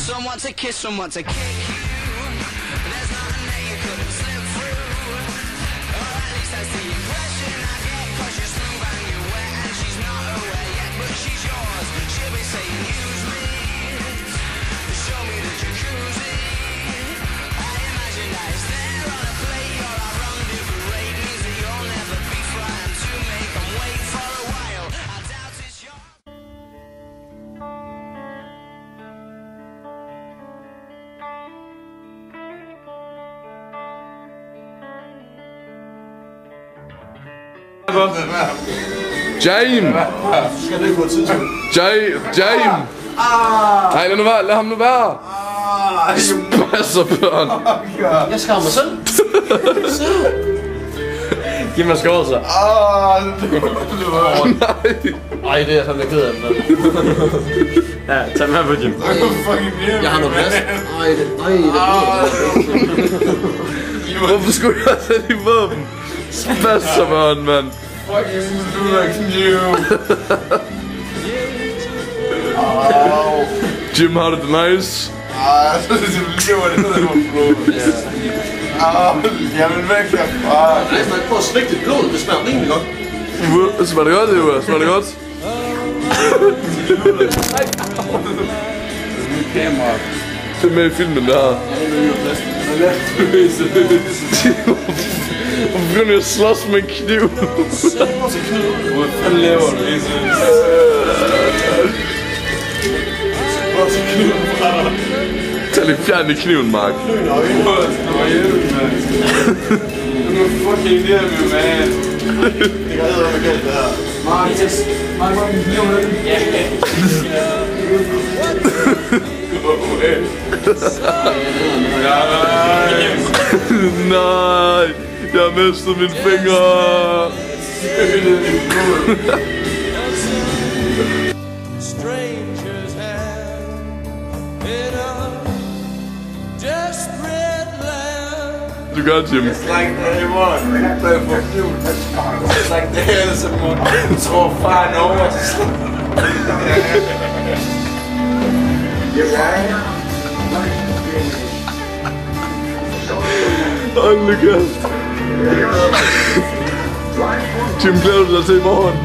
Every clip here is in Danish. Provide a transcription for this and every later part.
Someone to kiss, someone to kick you. There's nothing that you couldn't slip through. Or at least that's the impression I get. Cause you're smooth and you're wet and she's not aware yet. But she's yours, she'll be saying use me. Show me the jacuzzi. I imagine that it's there on a plate. Or our rendezvous rate means that you'll never be frightened to make them wait for a while. I doubt it's yours. Jaim! Skal det gå tidspunkt? Jaim! Nej, lad ham nu være! Spasser børn! Jeg skammer mig selv. Giv mig skål så. Nej! Ej, det er jeg sådan lidt ked af. Ja, tag den her på, Jim. Jeg har noget plads. Ej, det Hvorfor skulle jeg sætte i våben? Spasser børn, mand! fucking du er kniv. Jim, har du det nice? Jeg synes, det var det, der var blod. Jeg vil væk herfra. Nej, man prøver at slikke dit blod, det smager rimelig godt. Smager det godt, Eva? Smager det godt? Kamera. Det er med i filmen, der her. Hvorfor begynder jeg at slås med en kniv? Hvad fanden laver du, Jesus? Hvor så kniven fra dig? Tag lige fjern i kniven, Mark. Du var hjemme, mand. Du er fucking hjemme, man. Det kan hedder mig galt, det her. Mark, hvor er min kniv med? Ja. Nej, jeg har mistet mine fingre. Strangers have in a desperate land. Du gør, Jim. It's like the one. Play for you. It's like the hell someone. So far, no one to sleep. Hold nu kæft. Jim, glæder du dig til i morgen?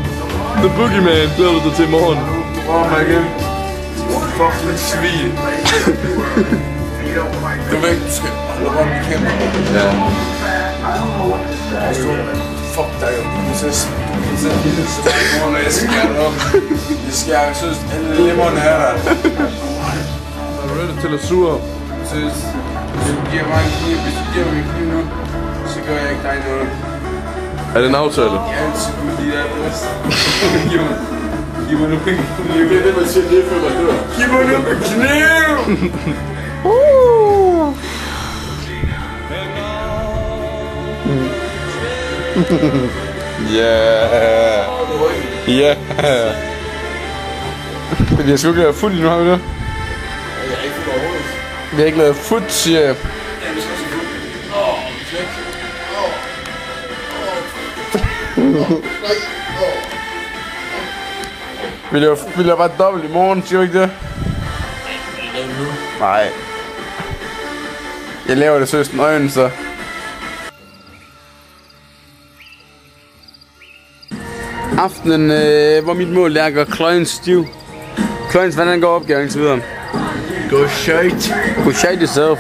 The Boogeyman, glæder du dig til i morgen? Oh my god. Fucking svin. Du ved ikke, du skal holde rundt i kæmper. Ja. Fuck dig jo. Når jeg skærer det op. Jeg synes, alle lemmerne er der. Er du ready til at sure? Hvis du giver mig en kniv, hvis du giver mig en kniv nu, så gør jeg ikke dig noget. Er det en aftale? Jeg er altid god lige der, rest. Giv mig nu en kniv. Det er det, man siger lige før man dør. Giv mig nu en kniv! Yeah. Yeah. Vi har sgu ikke lavet fuld nu, har vi det? Jeg er ikke fuld overhovedet. Vi har ikke lavet fuld, siger jeg. Ja, vi skal også fuld. Vi laver bare dobbelt i morgen, siger du ikke det? Nej. Jeg laver det søsten øjne, så. Aftenen var mit mål er at gøre kløjen stiv. Kløjens, hvordan går opgaven indtil videre? Go shite. Go shite yourself.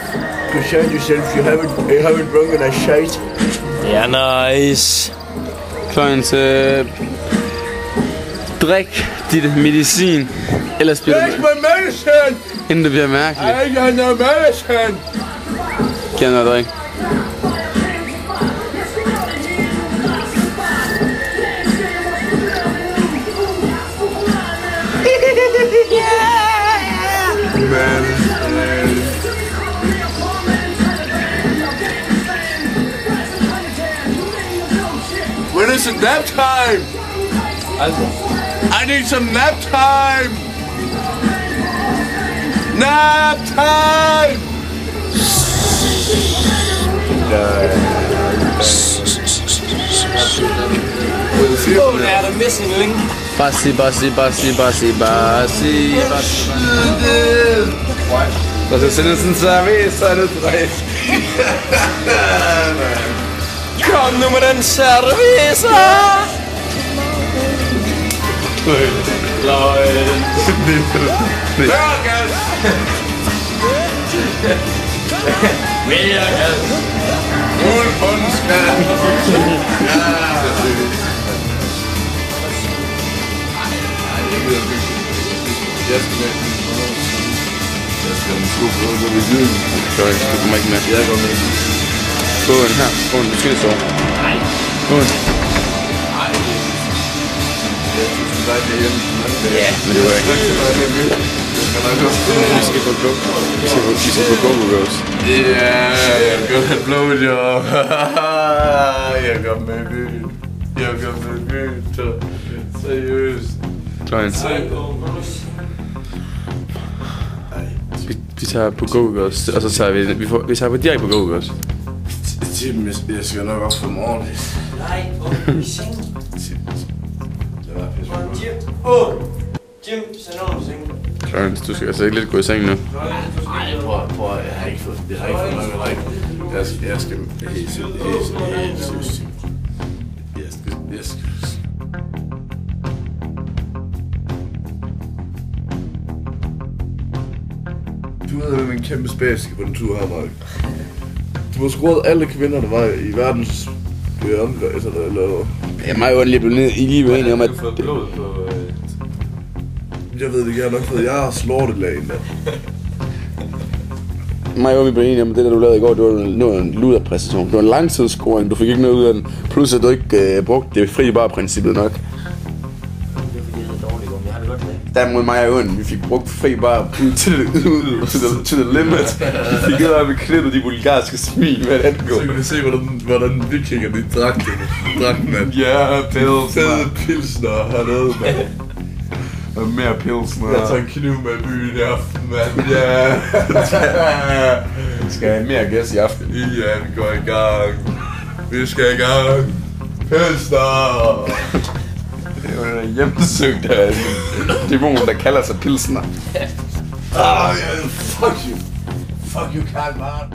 Go shite yourself. You haven't drunken a shite. Ja, nice. Kløjens, drik dit medicin. Ellers bliver Take det, my medicine. inden det bliver mærkeligt. I got no medicine. Kan noget drik. This is nap time! I need some nap time! Nap time! Oh, der er the missing link. Bassi. Das ist mindestens cerveza nu til dig. Kom nu med den cerveza. Mere gas! Fuld bundskat! Jeg skal en skub på ved lyden. Du kommer ikke med. Jeg går med. Båden her. Båden, du skal det så. Nej. Båden. Ja, men det var ikke. Vi skal på Go-Go-Go's. Yeah, jeg gør et blowjob. Jeg går med i byen. Seriøst. Kleins. Vi tager på Go-Go's, og så tager vi tager på direkte på Go-Go's. Tim, jeg skal nok op for morgen. Nej, i seng. Jim, send over i seng. Kleins, du skal altså ikke lidt gå i seng nu. Nej, prøv, jeg har ikke fået nok. Jeg skal helt seriøst. Jeg skal. Du havde en kæmpe spæske på den tur her, Mark. Du har skruet alle kvinder, der var i verdens omgang, eller... Jeg er jo lige blevet enige om, at... Jeg ved det ikke, jeg har nok fået, jeg har slortelagen der. Mig og vi blev enige om, at det der du lavede i går, det var en luderpræstation. Det var en langtidsscoring, du fik ikke noget ud af den. Plus at du ikke brugte det fri bar princippet nok. Der mod mig og Øen, vi fik brugt fri bar til the limit. Vi fik ud af at klippet de bulgarske smil, hvad det angår. Så kan du se, hvordan vikingerne drak mand. Ja, pilsner. Fede pilsner hernede, mand. Og mere pilsner. Jeg tager en kniv med i byen i aften, mand. Ja. Skal jeg have mere gæst i aften? Ja, vi går i gang. Vi skal i gang. Pilsner. Det er jo en hjemmesøgt af dæmonen, der kalder sig pilsner. Fuck you. Fuck you, Karl Marx.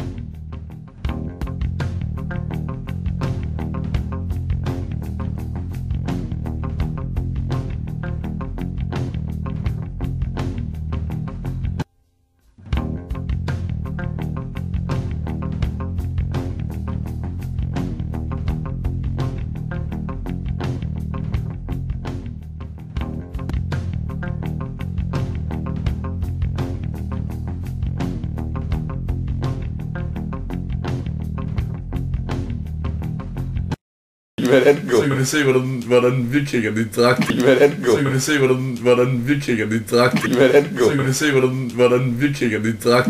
Så kan du se, hvordan vikingerne drak. Så kan du se, hvordan vikingerne drak. Så kan du se, hvordan vikingerne drak.